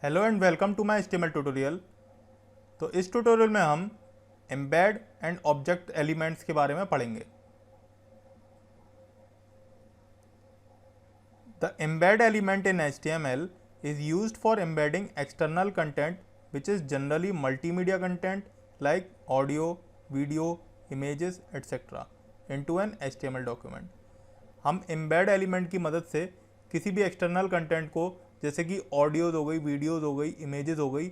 Hello and welcome to my HTML tutorial. तो इस tutorial में हम एम्बेड एंड ऑब्जेक्ट एलिमेंट्स के बारे में पढ़ेंगे। The embed element in HTML is used for embedding external content which is generally multimedia content like audio, video, images, etc. into an HTML document। हम embed element की मदद से किसी भी एक्सटर्नल कंटेंट को जैसे कि ऑडियोज हो गई, वीडियोज हो गई, इमेजेस हो गई,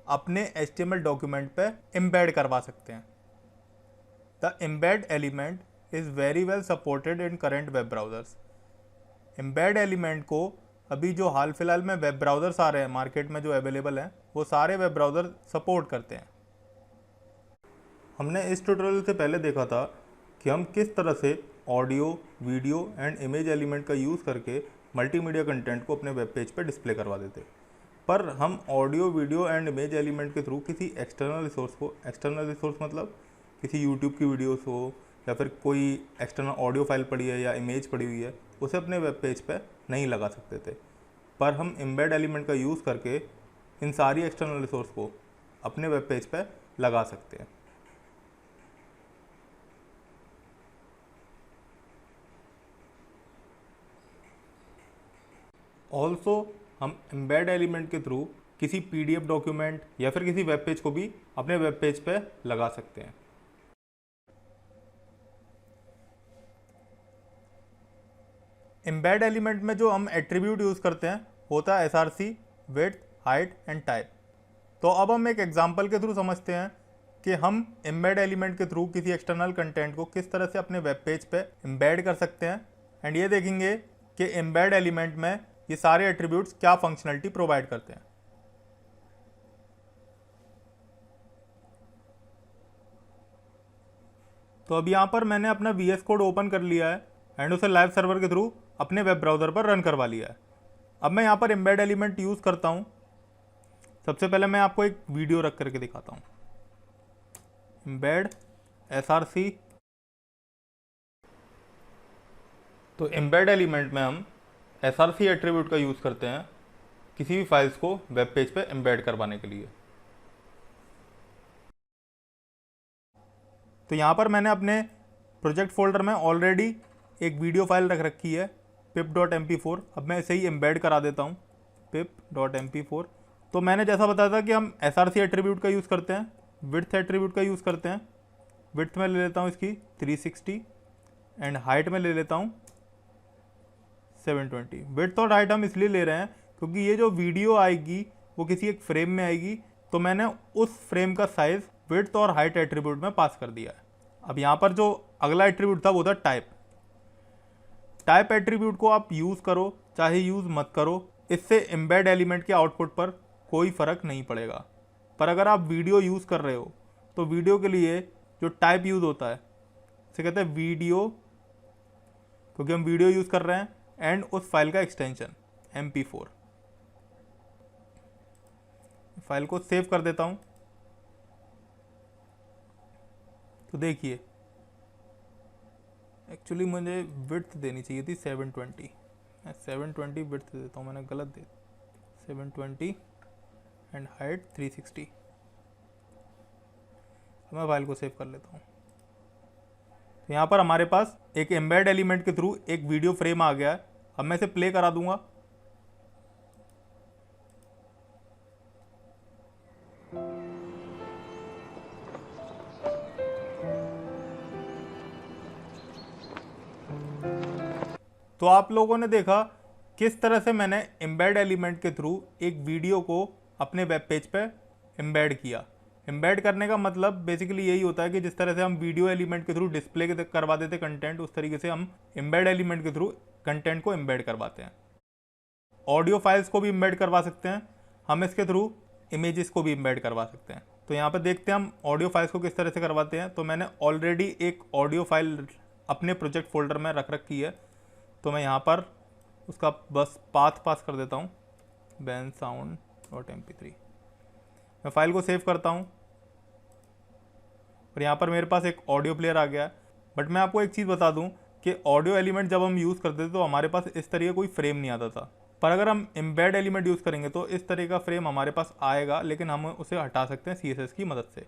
अपने HTML डॉक्यूमेंट पे एम्बेड करवा सकते हैं। The embed element is very well supported in current web browsers. Embed element को अभी जो हाल फिलहाल में वेब ब्राउज़र्स आ रहे हैं मार्केट में जो अवेलेबल हैं, वो सारे वेब ब्राउज़र सपोर्ट करते हैं। हमने इस ट्यूटोरियल से पहले देखा था कि हम किस तरह से audio, video and image element का यूज़ करके मल्टीमीडिया कंटेंट को अपने वेब पेज पर डिस्प्ले करवा देते। पर हम audio, video and image element के थ्रू किसी एक्सटर्नल रिसोर्स को, एक्सटर्नल रिसोर्स मतलब किसी यूट्यूब की वीडियोस हो या फिर कोई एक्सटर्नल ऑडियो फाइल पड़ी है या इमेज पड़ी हुई है, उसे अपने वेब पेज पर नहीं लगा सकते थे। पर हम एम्बेड एलिमेंट का यूज़ करके इन सारी एक्सटर्नल रिसोर्स को अपने वेब पेज पर लगा सकते हैं। ऑल्सो हम एम्बेड एलिमेंट के थ्रू किसी PDF डॉक्यूमेंट या फिर किसी वेब पेज को भी अपने वेब पेज पे लगा सकते हैं। एम्बेड एलिमेंट में जो हम एट्रीब्यूट यूज़ करते हैं होता है SRC, width, height and type. तो अब हम एक एग्जांपल के थ्रू समझते हैं कि हम एम्बेड एलिमेंट के थ्रू किसी एक्सटर्नल कंटेंट को किस तरह से अपने वेब पेज पे एम्बेड कर सकते हैं, एंड ये देखेंगे कि एम्बेड एलिमेंट में ये सारे एट्रीब्यूट्स क्या फंक्शनलिटी प्रोवाइड करते हैं। तो अब यहाँ पर मैंने अपना VS कोड ओपन कर लिया है एंड उसे लाइव सर्वर के थ्रू अपने वेब ब्राउज़र पर रन करवा लिया है। अब मैं यहाँ पर एम्बेड एलिमेंट यूज़ करता हूँ। सबसे पहले मैं आपको एक वीडियो रख करके दिखाता हूँ। Embed SRC। तो एम्बेड एलिमेंट में हम SRC एट्रीब्यूट का यूज़ करते हैं किसी भी फाइल्स को वेब पेज पे एम्बेड करवाने के लिए। तो यहाँ पर मैंने अपने प्रोजेक्ट फोल्डर में ऑलरेडी एक वीडियो फाइल रख रखी है pip.mp4। अब मैं इसे ही एम्बेड करा देता हूँ pip.mp4। तो मैंने जैसा बताया था कि हम SRC एट्रीब्यूट का यूज़ करते हैं, विड्थ एट्रीब्यूट का यूज़ करते हैं। विड्थ में ले लेता हूँ इसकी 360 एंड हाइट में ले लेता हूँ 720। विड्थ और हाइट हम इसलिए ले रहे हैं क्योंकि ये जो वीडियो आएगी वो किसी एक फ्रेम में आएगी, तो मैंने उस फ्रेम का साइज़ विड्थ और हाइट एट्रीब्यूट में पास कर दिया है। अब यहाँ पर जो अगला एट्रीब्यूट था वो था टाइप। टाइप एट्रीब्यूट को आप यूज़ करो चाहे यूज़ मत करो, इससे एम्बेड एलिमेंट के आउटपुट पर कोई फ़र्क नहीं पड़ेगा। पर अगर आप वीडियो यूज़ कर रहे हो तो वीडियो के लिए जो टाइप यूज़ होता है इसे कहते हैं वीडियो, क्योंकि हम वीडियो यूज़ कर रहे हैं, एंड उस फाइल का एक्सटेंशन MP4। फाइल को सेव कर देता हूँ। तो देखिए एक्चुअली मुझे विड्थ देनी चाहिए थी 720, मैं 720 विड्थ देता हूँ, मैंने गलत दे 720 एंड हाइट 360। मैं फाइल को सेव कर लेता हूँ। तो यहाँ पर हमारे पास एक एम्बेड एलिमेंट के थ्रू एक वीडियो फ्रेम आ गया है। अब मैं इसे प्ले करा दूंगा। तो आप लोगों ने देखा किस तरह से मैंने एम्बेड एलिमेंट के थ्रू एक वीडियो को अपने वेब पेज पे एम्बेड किया। एम्बेड करने का मतलब बेसिकली यही होता है कि जिस तरह से हम वीडियो एलिमेंट के थ्रू डिस्प्ले करवा देते कंटेंट, उस तरीके से हम एम्बेड एलिमेंट के थ्रू कंटेंट को एम्बेड करवाते हैं। ऑडियो फाइल्स को भी एम्बेड करवा सकते हैं, हम इसके थ्रू इमेजेस को भी एम्बेड करवा सकते हैं। तो यहाँ पर देखते हैं हम ऑडियो फाइल्स को किस तरह से करवाते हैं। तो मैंने ऑलरेडी एक ऑडियो फाइल अपने प्रोजेक्ट फोल्डर में रख रखी है, तो मैं यहाँ पर उसका बस पाथ पास कर देता हूँ bensound.mp3। मैं फाइल को सेव करता हूँ और यहाँ पर मेरे पास एक ऑडियो प्लेयर आ गया है। बट मैं आपको एक चीज़ बता दूँ कि ऑडियो एलिमेंट जब हम यूज़ करते थे तो हमारे पास इस तरीके कोई फ्रेम नहीं आता था। पर अगर हम एम्बेड एलिमेंट यूज़ करेंगे तो इस तरह का फ्रेम हमारे पास आएगा, लेकिन हम उसे हटा सकते हैं CSS की मदद से।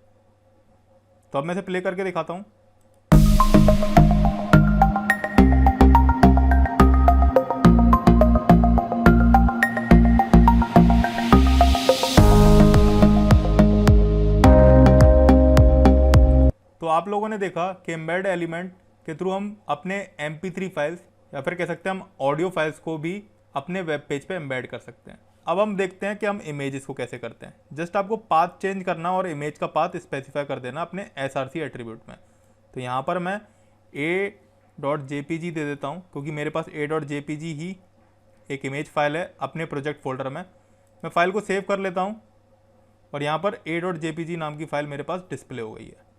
तो अब मैं इसे प्ले करके दिखाता हूँ। तो आप लोगों ने देखा कि एम्बेड एलिमेंट के थ्रू हम अपने MP3 फाइल्स या फिर कह सकते हैं हम ऑडियो फाइल्स को भी अपने वेब पेज पे एम्बेड कर सकते हैं। अब हम देखते हैं कि हम इमेजेस को कैसे करते हैं। जस्ट आपको पाथ चेंज करना और इमेज का पाथ स्पेसिफाई कर देना अपने SRC एट्रीब्यूट में। तो यहाँ पर मैं a.jpg दे देता हूँ, क्योंकि मेरे पास a.jpg ही एक इमेज फाइल है अपने प्रोजेक्ट फोल्डर में। मैं फाइल को सेव कर लेता हूँ और यहाँ पर a.jpg नाम की फाइल मेरे पास डिस्प्ले हो गई है।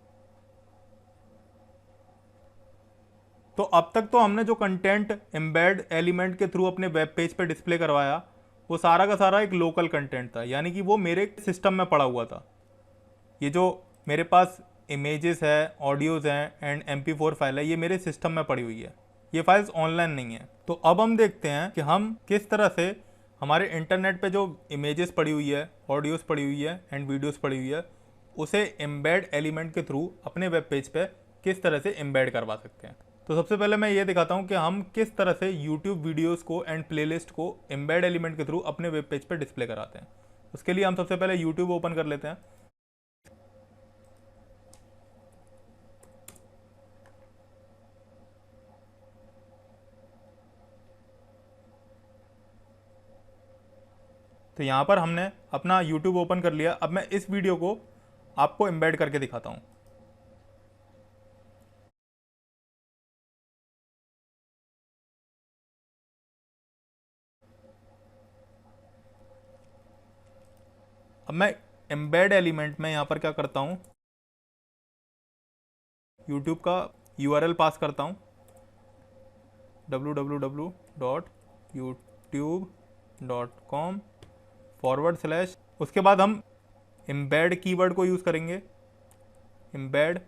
तो अब तक तो हमने जो कंटेंट एम्बेड एलिमेंट के थ्रू अपने वेब पेज पे डिस्प्ले करवाया वो सारा का सारा एक लोकल कंटेंट था, यानी कि वो मेरे सिस्टम में पड़ा हुआ था। ये जो मेरे पास इमेजेस है, ऑडियोज़ हैं एंड MP4 फाइल है, ये मेरे सिस्टम में पड़ी हुई है। ये फाइल्स ऑनलाइन नहीं है। तो अब हम देखते हैं कि हम किस तरह से हमारे इंटरनेट पे जो इमेजेस पड़ी हुई है, ऑडियोज़ पड़ी हुई है एंड वीडियोज़ पड़ी हुई है, उसे एम्बेड एलिमेंट के थ्रू अपने वेब पेज पे किस तरह से एम्बेड करवा सकते हैं। तो सबसे पहले मैं ये दिखाता हूँ कि हम किस तरह से YouTube वीडियोस को एंड प्लेलिस्ट को एम्बेड एलिमेंट के थ्रू अपने वेब पेज पर डिस्प्ले कराते हैं। उसके लिए हम सबसे पहले YouTube ओपन कर लेते हैं। तो यहाँ पर हमने अपना YouTube ओपन कर लिया। अब मैं इस वीडियो को आपको एम्बेड करके दिखाता हूँ। अब मैं एम्बेड एलिमेंट में यहाँ पर क्या करता हूँ, YouTube का URL पास करता हूँ www.youtube.com/। उसके बाद हम एम्बेड कीवर्ड को यूज़ करेंगे, एम्बेड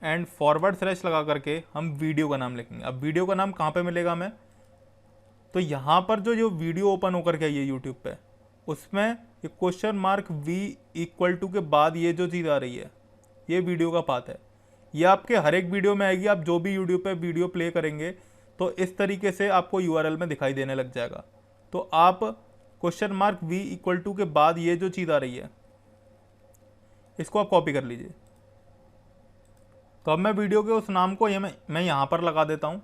एंड // लगा करके हम वीडियो का नाम लिखेंगे। अब वीडियो का नाम कहाँ पे मिलेगा हमें, तो यहाँ पर जो वीडियो ओपन होकर के आई है यूट्यूब पे, उसमें ये $V=, के बाद ये जो चीज़ आ रही है ये वीडियो का पाथ है। ये आपके हर एक वीडियो में आएगी। आप जो भी यूट्यूब पे वीडियो प्ले करेंगे तो इस तरीके से आपको URL में दिखाई देने लग जाएगा। तो आप $V= के बाद ये जो चीज़ आ रही है इसको आप कॉपी कर लीजिए। तो अब मैं वीडियो के उस नाम को मैं यहाँ पर लगा देता हूँ।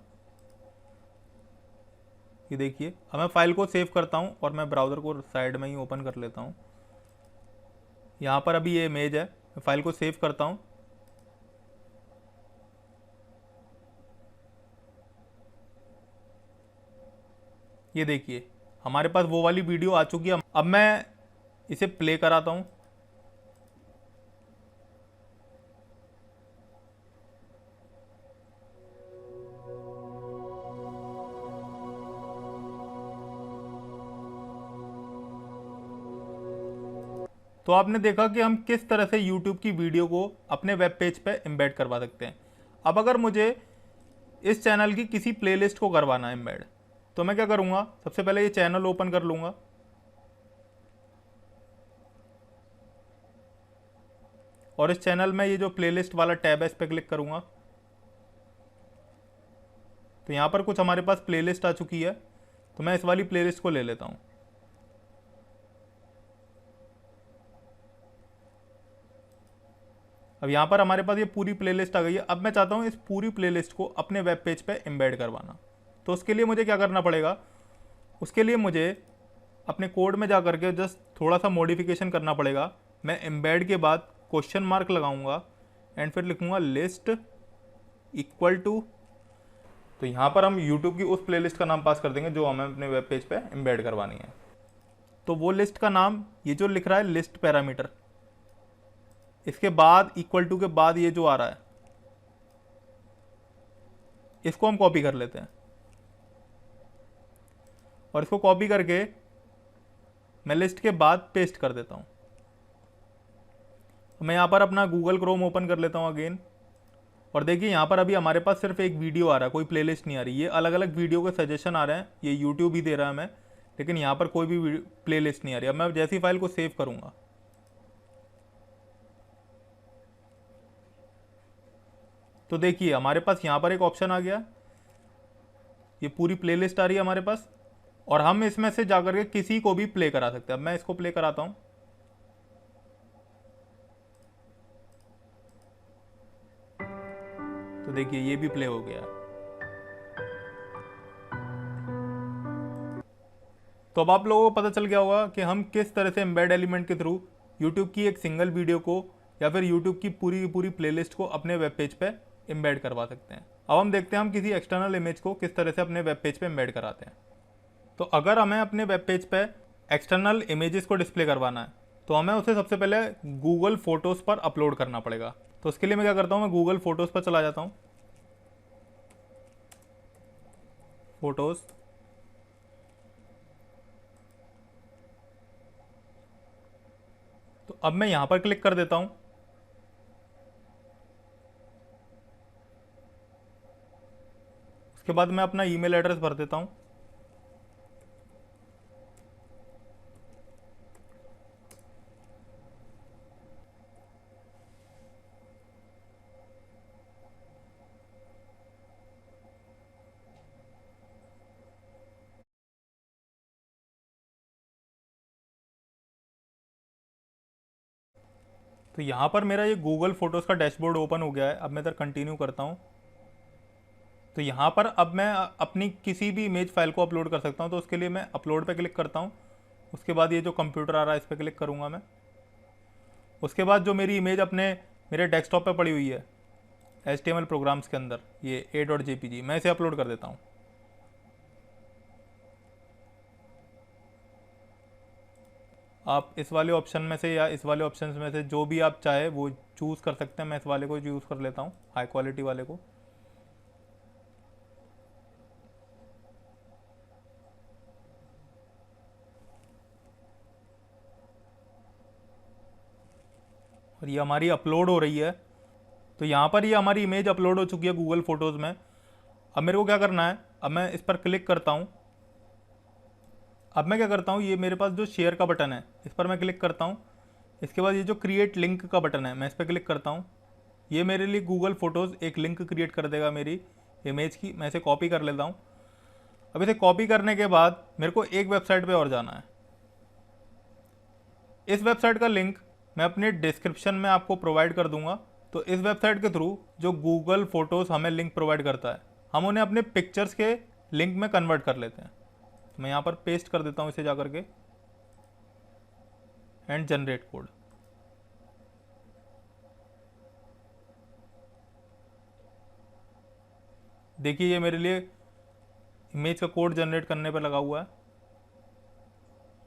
ये देखिए, अब मैं फाइल को सेव करता हूँ और मैं ब्राउज़र को साइड में ही ओपन कर लेता हूँ। यहाँ पर अभी ये इमेज है, मैं फाइल को सेव करता हूँ। ये देखिए हमारे पास वो वाली वीडियो आ चुकी है। अब मैं इसे प्ले कराता हूँ। तो आपने देखा कि हम किस तरह से YouTube की वीडियो को अपने वेब पेज पे एम्बेड करवा सकते हैं। अब अगर मुझे इस चैनल की किसी प्लेलिस्ट को करवाना है एम्बेड, तो मैं क्या करूँगा, सबसे पहले ये चैनल ओपन कर लूँगा और इस चैनल में ये जो प्लेलिस्ट वाला टैब है इस पर क्लिक करूँगा। तो यहाँ पर कुछ हमारे पास प्लेलिस्ट आ चुकी है, तो मैं इस वाली प्लेलिस्ट को ले लेता हूँ। अब यहाँ पर हमारे पास ये पूरी प्लेलिस्ट आ गई है। अब मैं चाहता हूँ इस पूरी प्लेलिस्ट को अपने वेब पेज पे एम्बेड करवाना। तो उसके लिए मुझे क्या करना पड़ेगा, उसके लिए मुझे अपने कोड में जा करके जस्ट थोड़ा सा मॉडिफिकेशन करना पड़ेगा। मैं एम्बेड के बाद $? लगाऊंगा एंड फिर लिखूंगा list=। तो यहाँ पर हम YouTube की उस प्लेलिस्ट का नाम पास कर देंगे जो हमें अपने वेब पेज पे एम्बेड करवानी है। तो वो लिस्ट का नाम ये जो लिख रहा है लिस्ट पैरामीटर, इसके बाद =, के बाद ये जो आ रहा है इसको हम कॉपी कर लेते हैं और इसको कॉपी करके मैं लिस्ट के बाद पेस्ट कर देता हूं। मैं यहां पर अपना गूगल क्रोम ओपन कर लेता हूं अगेन, और देखिए यहां पर अभी हमारे पास सिर्फ एक वीडियो आ रहा है, कोई प्लेलिस्ट नहीं आ रही। ये अलग अलग वीडियो के सजेशन आ रहे हैं, ये यूट्यूब ही दे रहा है हमें, लेकिन यहाँ पर कोई भी प्लेलिस्ट नहीं आ रही। अब मैं जैसी फाइल को सेव करूँगा तो देखिए हमारे पास यहाँ पर एक ऑप्शन आ गया, ये पूरी प्लेलिस्ट आ रही है हमारे पास, और हम इसमें से जाकर के किसी को भी प्ले करा सकते हैं। अब मैं इसको प्ले कराता हूँ, तो देखिए ये भी प्ले हो गया। तो अब आप लोगों को पता चल गया होगा कि हम किस तरह से एम्बेड एलिमेंट के थ्रू यूट्यूब की एक सिंगल वीडियो को या फिर यूट्यूब की पूरी की पूरी प्लेलिस्ट को अपने वेब पेज पे एम्बेड करवा सकते हैं। अब हम देखते हैं हम किसी एक्सटर्नल इमेज को किस तरह से अपने वेब पेज पे एम्बेड कराते हैं। तो अगर हमें अपने वेब पेज पे एक्सटर्नल इमेजेस को डिस्प्ले करवाना है तो हमें उसे सबसे पहले गूगल फोटोज़ पर अपलोड करना पड़ेगा। तो उसके लिए मैं क्या करता हूँ, मैं गूगल फोटोज़ पर चला जाता हूँ, फोटोज़, तो अब मैं यहाँ पर क्लिक कर देता हूँ। उसके बाद मैं अपना ईमेल एड्रेस भर देता हूँ। तो यहाँ पर मेरा ये गूगल फोटोज़ का डैशबोर्ड ओपन हो गया है। अब मैं इधर कंटिन्यू करता हूँ। तो यहाँ पर अब मैं अपनी किसी भी इमेज फाइल को अपलोड कर सकता हूँ। तो उसके लिए मैं अपलोड पे क्लिक करता हूँ। उसके बाद ये जो कंप्यूटर आ रहा है इस पर क्लिक करूँगा मैं। उसके बाद जो मेरी इमेज अपने मेरे डेस्कटॉप पे पड़ी हुई है HTML प्रोग्राम्स के अंदर, ये a.jpg, मैं इसे अपलोड कर देता हूँ। आप इस वाले ऑप्शन में से या इस वाले ऑप्शन में से जो भी आप चाहे वो चूज़ कर सकते हैं। मैं इस वाले को यूज़ कर लेता हूँ, हाई क्वालिटी वाले को। और ये हमारी अपलोड हो रही है। तो यहाँ पर ये हमारी इमेज अपलोड हो चुकी है गूगल फोटोज़ में। अब मेरे को क्या करना है, अब मैं इस पर क्लिक करता हूँ। अब मैं क्या करता हूँ, ये मेरे पास जो शेयर का बटन है इस पर मैं क्लिक करता हूँ। इसके बाद ये जो क्रिएट लिंक का बटन है मैं इस पर क्लिक करता हूँ। ये मेरे लिए गूगल फोटोज़ एक लिंक क्रिएट कर देगा मेरी इमेज की। मैं इसे कॉपी कर लेता हूँ। अब इसे कॉपी करने के बाद मेरे को एक वेबसाइट पे और जाना है। इस वेबसाइट का लिंक मैं अपने डिस्क्रिप्शन में आपको प्रोवाइड कर दूंगा। तो इस वेबसाइट के थ्रू जो गूगल फोटोज़ हमें लिंक प्रोवाइड करता है, हम उन्हें अपने पिक्चर्स के लिंक में कन्वर्ट कर लेते हैं। तो मैं यहाँ पर पेस्ट कर देता हूँ इसे जाकर के, एंड जनरेट कोड। देखिए ये मेरे लिए इमेज का कोड जनरेट करने पर लगा हुआ है,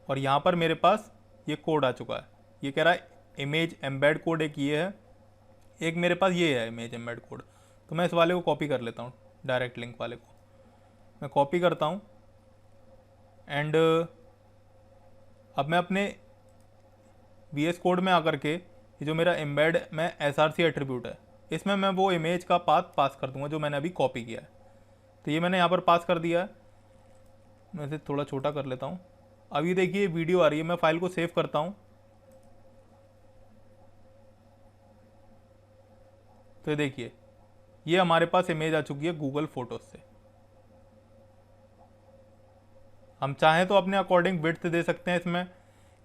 और यहाँ पर मेरे पास ये कोड आ चुका है। ये कह रहा है इमेज एम्बेड कोड, एक ये है, एक मेरे पास ये है इमेज एम्बेड कोड। तो मैं इस वाले को कॉपी कर लेता हूँ, डायरेक्ट लिंक वाले को मैं कॉपी करता हूँ। एंड अब मैं अपने VS कोड में आकर के ये जो मेरा एम्बेड में SRC एट्रीब्यूट है इसमें मैं वो इमेज का पाथ पास कर दूंगा जो मैंने अभी कॉपी किया है। तो ये मैंने यहाँ पर पास कर दिया है। मैं इसे थोड़ा छोटा कर लेता हूँ। अब ये देखिए वीडियो आ रही है, मैं फाइल को सेव करता हूँ। तो देखिए ये हमारे पास इमेज आ चुकी है गूगल फोटोज से। हम चाहें तो अपने अकॉर्डिंग विड्थ दे सकते हैं।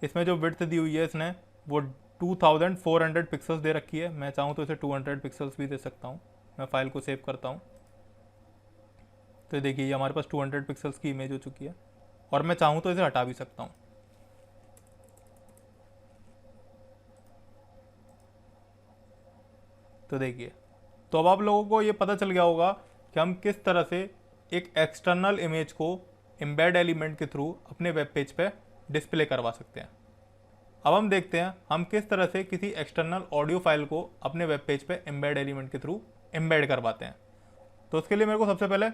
इसमें जो विड्थ दी हुई है इसने वो 2400 पिक्सल्स दे रखी है। मैं चाहूँ तो इसे 200 पिक्सल्स भी दे सकता हूँ। मैं फाइल को सेव करता हूँ। तो देखिए ये हमारे पास 200 पिक्सल्स की इमेज हो चुकी है, और मैं चाहूँ तो इसे हटा भी सकता हूँ। तो देखिए, तो अब आप लोगों को ये पता चल गया होगा कि हम किस तरह से एक एक्सटर्नल इमेज को एम्बेड एलिमेंट के थ्रू अपने वेब पेज पे डिस्प्ले करवा सकते हैं। अब हम देखते हैं हम किस तरह से किसी एक्सटर्नल ऑडियो फाइल को अपने वेब पेज पे एम्बेड एलिमेंट के थ्रू एम्बेड करवाते हैं। तो उसके लिए मेरे को सबसे पहले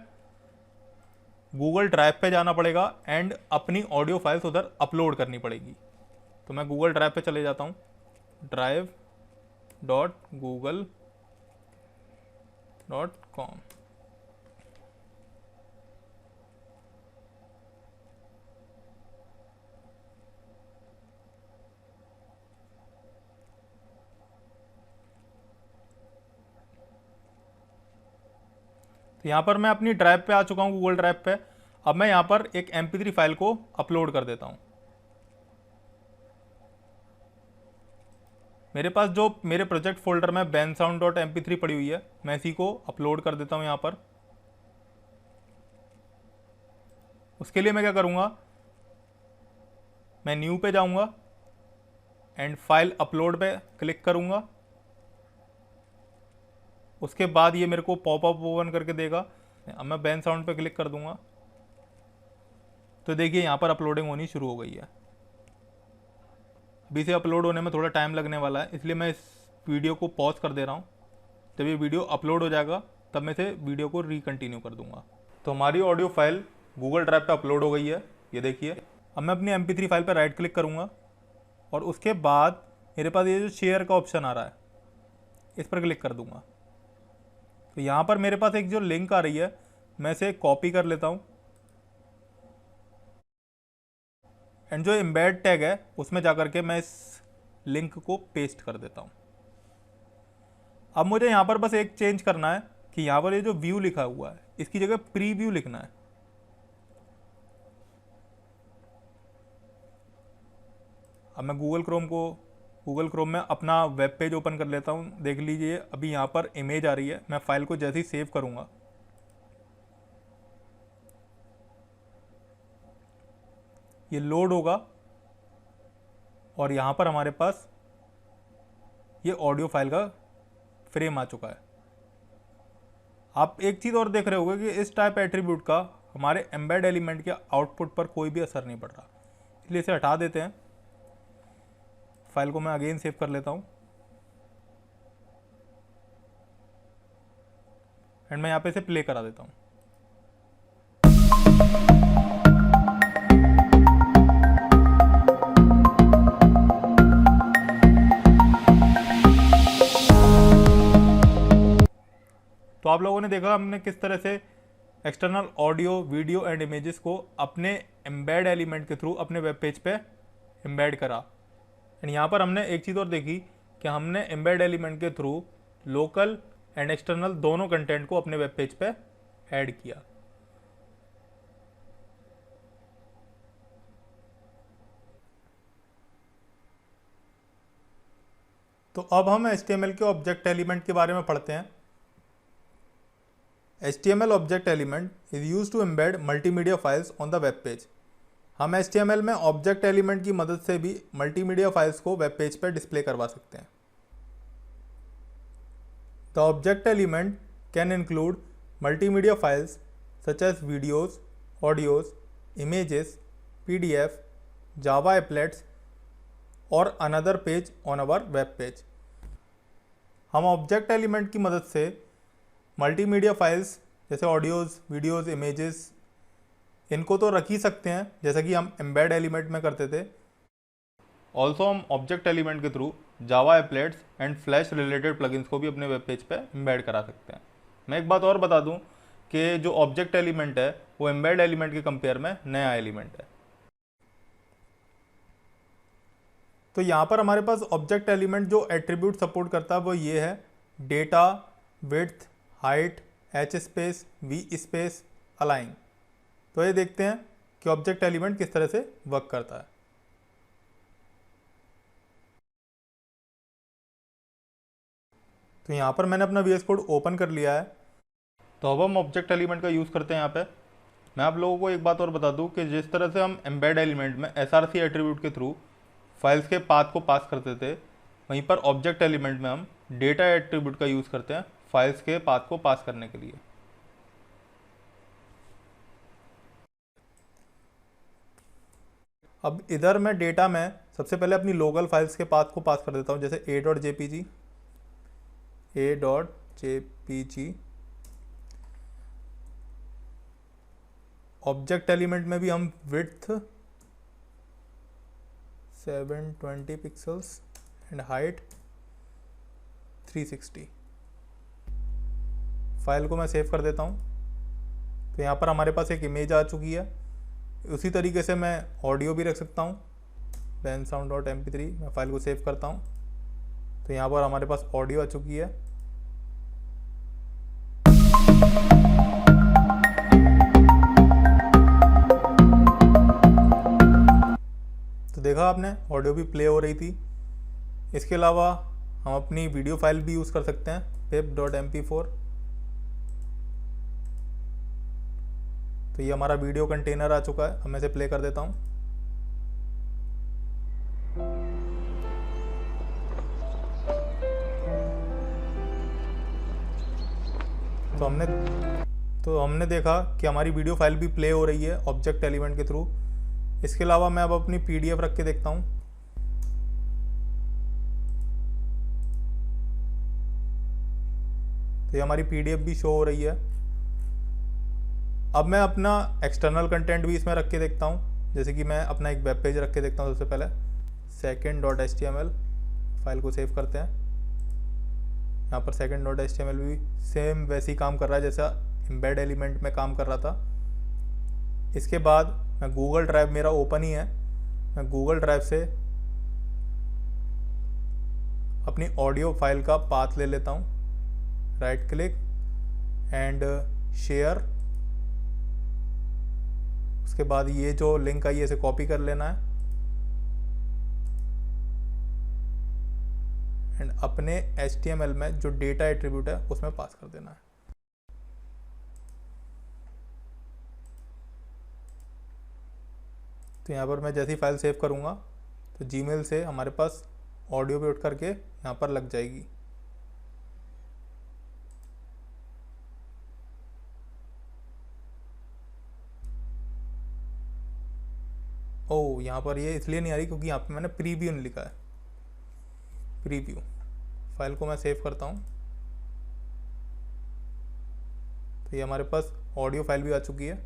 गूगल ड्राइव पे जाना पड़ेगा एंड अपनी ऑडियो फाइल्स उधर अपलोड करनी पड़ेगी। तो मैं गूगल ड्राइव पे चले जाता हूँ, drive.google.com। तो यहाँ पर मैं अपनी ड्राइव पे आ चुका हूँ, गूगल ड्राइव पे। अब मैं यहाँ पर एक MP3 फाइल को अपलोड कर देता हूँ। मेरे पास जो मेरे प्रोजेक्ट फोल्डर में bensound.mp3 पड़ी हुई है, मैं इसी को अपलोड कर देता हूँ यहाँ पर। उसके लिए मैं क्या करूँगा, मैं न्यू पे जाऊँगा एंड फाइल अपलोड पे क्लिक करूँगा। उसके बाद ये मेरे को पॉपअप ओपन करके देगा। अब मैं bensound पे क्लिक कर दूंगा तो देखिए यहाँ पर अपलोडिंग होनी शुरू हो गई है। अभी से अपलोड होने में थोड़ा टाइम लगने वाला है, इसलिए मैं इस वीडियो को पॉज कर दे रहा हूँ। जब ये वीडियो अपलोड हो जाएगा तब मैं इसे वीडियो को रिकंटिन्यू कर दूंगा। तो हमारी ऑडियो फाइल गूगल ड्राइव पे अपलोड हो गई है, ये देखिए। अब मैं अपनी MP3 फाइल पर राइट क्लिक करूँगा और उसके बाद मेरे पास ये जो शेयर का ऑप्शन आ रहा है, इस पर क्लिक कर दूंगा। तो यहाँ पर मेरे पास एक जो लिंक आ रही है, मैं इसे कॉपी कर लेता हूँ एंड जो एम्बेड टैग है उसमें जाकर के मैं इस लिंक को पेस्ट कर देता हूँ। अब मुझे यहाँ पर बस एक चेंज करना है कि यहाँ पर ये जो व्यू लिखा हुआ है इसकी जगह प्रीव्यू लिखना है। अब मैं गूगल क्रोम में अपना वेब पेज ओपन कर लेता हूँ। देख लीजिए अभी यहाँ पर इमेज आ रही है। मैं फाइल को जैसे ही सेव करूँगा ये लोड होगा और यहाँ पर हमारे पास ये ऑडियो फाइल का फ्रेम आ चुका है। आप एक चीज़ और देख रहे होंगे कि इस टाइप एट्रीब्यूट का हमारे एम्बेड एलिमेंट के आउटपुट पर कोई भी असर नहीं पड़ रहा, इसलिए इसे हटा देते हैं। फाइल को मैं अगेन सेव कर लेता हूँ एंड मैं यहाँ पे इसे प्ले करा देता हूँ। तो आप लोगों ने देखा हमने किस तरह से external audio, video and images को अपने एम्बेड एलिमेंट के थ्रू अपने वेब पेज पे एम्बेड करा। एंड यहाँ पर हमने एक चीज़ और देखी कि हमने एम्बेड एलिमेंट के थ्रू लोकल एंड एक्सटर्नल दोनों कंटेंट को अपने वेब पेज पे ऐड किया। तो अब हम HTML के ऑब्जेक्ट एलिमेंट के बारे में पढ़ते हैं। HTML object element is use to embed multimedia files on the web page. हम HTML में ऑब्जेक्ट एलिमेंट की मदद से भी मल्टीमीडिया फाइल्स को वेब पेज पर डिस्प्ले करवा सकते हैं। The object element can include multimedia files such as videos, audios, images, PDF, Java applets और another page on our web page. हम ऑब्जेक्ट एलिमेंट की मदद से मल्टीमीडिया फाइल्स जैसे ऑडियोज़, वीडियोज़, इमेजेस इनको तो रख ही सकते हैं जैसा कि हम एम्बेड एलिमेंट में करते थे। ऑल्सो हम ऑब्जेक्ट एलिमेंट के through Java एप्लेट्स and flash related plugins को भी अपने वेब पेज पे एम्बेड करा सकते हैं। मैं एक बात और बता दूं कि जो ऑब्जेक्ट एलिमेंट है वो एम्बेड एलिमेंट के कंपेयर में नया एलिमेंट है। तो यहाँ पर हमारे पास ऑब्जेक्ट एलिमेंट जो एट्रीब्यूट सपोर्ट करता है वो ये है: data, width, height, h space, v space, align. तो ये देखते हैं कि ऑब्जेक्ट एलिमेंट किस तरह से वर्क करता है। तो यहाँ पर मैंने अपना VS कोड ओपन कर लिया है। तो अब हम ऑब्जेक्ट एलिमेंट का यूज़ करते हैं। यहाँ पे मैं आप लोगों को एक बात और बता दूं कि जिस तरह से हम एम्बेड एलिमेंट में SRC एट्रीब्यूट के थ्रू फाइल्स के पाथ को पास करते थे, वहीं पर ऑब्जेक्ट एलिमेंट में हम डेटा एट्रीब्यूट का यूज़ करते हैं फाइल्स के पाथ को पास करने के लिए। अब इधर मैं डेटा में सबसे पहले अपनी लोकल फाइल्स के पाथ को पास कर देता हूँ, जैसे a.jpg, ऑब्जेक्ट एलिमेंट में भी हम width 720 pixels and height 360। File को मैं सेव कर देता हूँ। तो यहाँ पर हमारे पास एक इमेज आ चुकी है। उसी तरीके से मैं ऑडियो भी रख सकता हूँ, bensound.mp3। मैं फाइल को सेव करता हूँ तो यहाँ पर हमारे पास ऑडियो आ चुकी है। तो देखा आपने, ऑडियो भी प्ले हो रही थी। इसके अलावा हम अपनी वीडियो फाइल भी यूज़ कर सकते हैं, pip.mp4। तो ये हमारा वीडियो कंटेनर आ चुका है। अब मैं इसे प्ले कर देता हूँ। तो हमने देखा कि हमारी वीडियो फाइल भी प्ले हो रही है ऑब्जेक्ट एलिमेंट के थ्रू। इसके अलावा मैं अब अपनी पीडीएफ रख के देखता हूँ। तो ये हमारी पीडीएफ भी शो हो रही है। अब मैं अपना एक्सटर्नल कंटेंट भी इसमें रख के देखता हूँ। जैसे कि मैं अपना एक वेब पेज रख के देखता हूँ। सबसे पहले second.html फाइल को सेव करते हैं। यहाँ पर second.html भी सेम वैसे ही काम कर रहा है जैसा एम्बेड एलिमेंट में काम कर रहा था। इसके बाद मैं गूगल ड्राइव, मेरा ओपन ही है, मैं गूगल ड्राइव से अपनी ऑडियो फाइल का पाथ ले लेता हूँ। Right click and share. उसके बाद ये जो लिंक आई है इसे कॉपी कर लेना है एंड अपने HTML में जो डेटा एट्रीब्यूट है उसमें पास कर देना है। तो यहाँ पर मैं जैसी फाइल सेव करूँगा तो जीमेल से हमारे पास ऑडियो भी उठ करके यहाँ पर लग जाएगी। ओह, यहाँ पर ये इसलिए नहीं आ रही क्योंकि यहाँ पे मैंने प्रीव्यू नहीं लिखा है। प्रीव्यू फाइल को मैं सेव करता हूँ। तो ये हमारे पास ऑडियो फाइल भी आ चुकी है।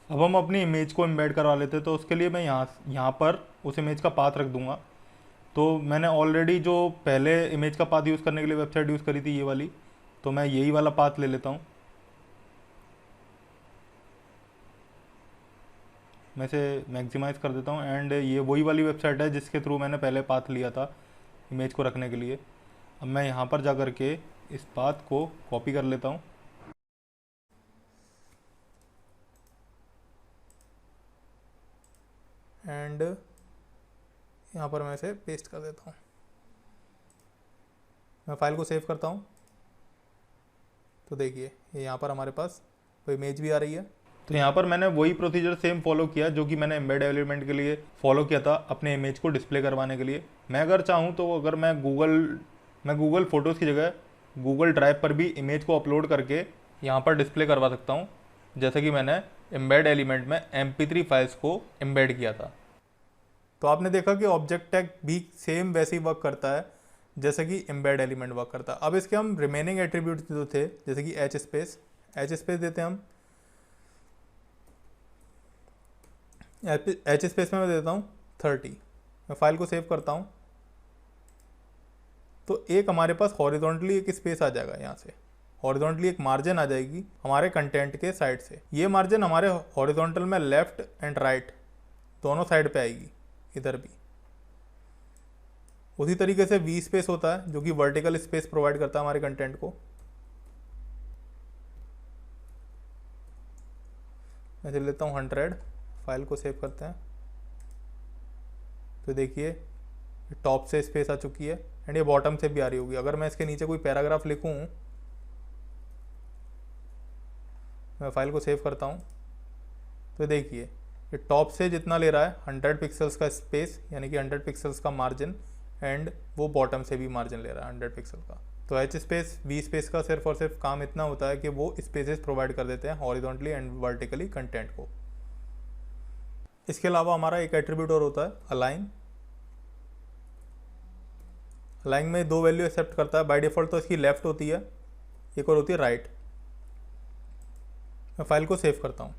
अब हम अपनी इमेज को एम्बेड करवा लेते हैं। तो उसके लिए मैं यहाँ पर उस इमेज का पाथ रख दूंगा। तो मैंने ऑलरेडी जो पहले इमेज का पाथ यूज़ करने के लिए वेबसाइट यूज़ करी थी, ये वाली, तो मैं यही वाला पाथ ले लेता हूँ। मैं इसे मैक्सिमाइज़ कर देता हूँ एंड ये वही वाली वेबसाइट है जिसके थ्रू मैंने पहले पाथ लिया था इमेज को रखने के लिए। अब मैं यहाँ पर जा कर के इस पाथ को कॉपी कर लेता हूँ एंड यहाँ पर मैं इसे पेस्ट कर देता हूँ। मैं फाइल को सेव करता हूँ। तो देखिए ये यहाँ पर हमारे पास वो इमेज भी आ रही है। तो यहाँ पर मैंने वही प्रोसीजर सेम फॉलो किया जो कि मैंने एम्बेड एलिमेंट के लिए फॉलो किया था अपने इमेज को डिस्प्ले करवाने के लिए। मैं अगर चाहूँ तो अगर मैं गूगल फोटोज़ की जगह गूगल ड्राइव पर भी इमेज को अपलोड करके यहाँ पर डिस्प्ले करवा सकता हूँ, जैसे कि मैंने एम्बेड एलिमेंट में MP3 फाइल्स को एम्बेड किया था। तो आपने देखा कि ऑब्जेक्ट टैग भी सेम वैसे ही वर्क करता है जैसे कि एम्बेड एलिमेंट वर्क करता है। अब इसके हम रिमेनिंग एट्रीब्यूट्स जो थे, जैसे कि एच स्पेस देते हैं हम। एच स्पेस में मैं देता हूँ 30। मैं फाइल को सेव करता हूँ तो एक हमारे पास हॉरिजॉन्टली एक स्पेस आ जाएगा। यहाँ से हॉरिजॉन्टली एक मार्जिन आ जाएगी हमारे कंटेंट के साइड से। ये मार्जिन हमारे हॉरिजॉन्टल में लेफ्ट एंड राइट दोनों साइड पे आएगी, इधर भी। उसी तरीके से वी स्पेस होता है जो कि वर्टिकल स्पेस प्रोवाइड करता है हमारे कंटेंट को। मैं चल लेता हूँ 100। फाइल को सेव करते हैं। तो देखिए टॉप से स्पेस आ चुकी है एंड ये बॉटम से भी आ रही होगी। अगर मैं इसके नीचे कोई पैराग्राफ लिखूँ, मैं फाइल को सेव करता हूँ, तो देखिए ये टॉप से जितना ले रहा है 100 पिक्सल्स का स्पेस, यानी कि 100 पिक्सल्स का मार्जिन, एंड वो बॉटम से भी मार्जिन ले रहा है 100 पिक्सल का। तो एच स्पेस वी स्पेस का सिर्फ और सिर्फ काम इतना होता है कि वो स्पेसेस प्रोवाइड कर देते हैं हॉरिजॉन्टली एंड वर्टिकली कंटेंट को। इसके अलावा हमारा एक एट्रीब्यूट और होता है अलाइन। अलाइन में दो वैल्यू एक्सेप्ट करता है। बाय डिफॉल्ट तो इसकी लेफ्ट होती है, एक और होती है राइट। मैं फाइल को सेव करता हूँ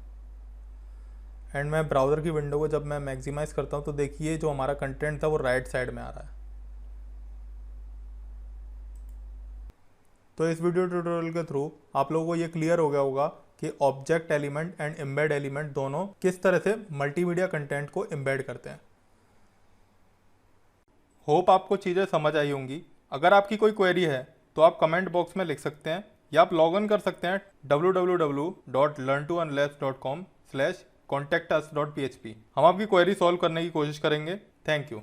एंड मैं ब्राउज़र की विंडो को जब मैं मैक्सिमाइज़ करता हूँ तो देखिए जो हमारा कंटेंट था वो राइट साइड में आ रहा है। तो इस वीडियो ट्यूटोरियल के थ्रू आप लोगों को ये क्लियर हो गया होगा कि object element and embed element दोनों किस तरह से मल्टीमीडिया कंटेंट को एम्बेड करते हैं। होप आपको चीज़ें समझ आई होंगी। अगर आपकी कोई क्वेरी है तो आप कमेंट बॉक्स में लिख सकते हैं या आप लॉग इन कर सकते हैं www.learntounless.com/contactus.php। हम आपकी क्वेरी सॉल्व करने की कोशिश करेंगे। Thank you.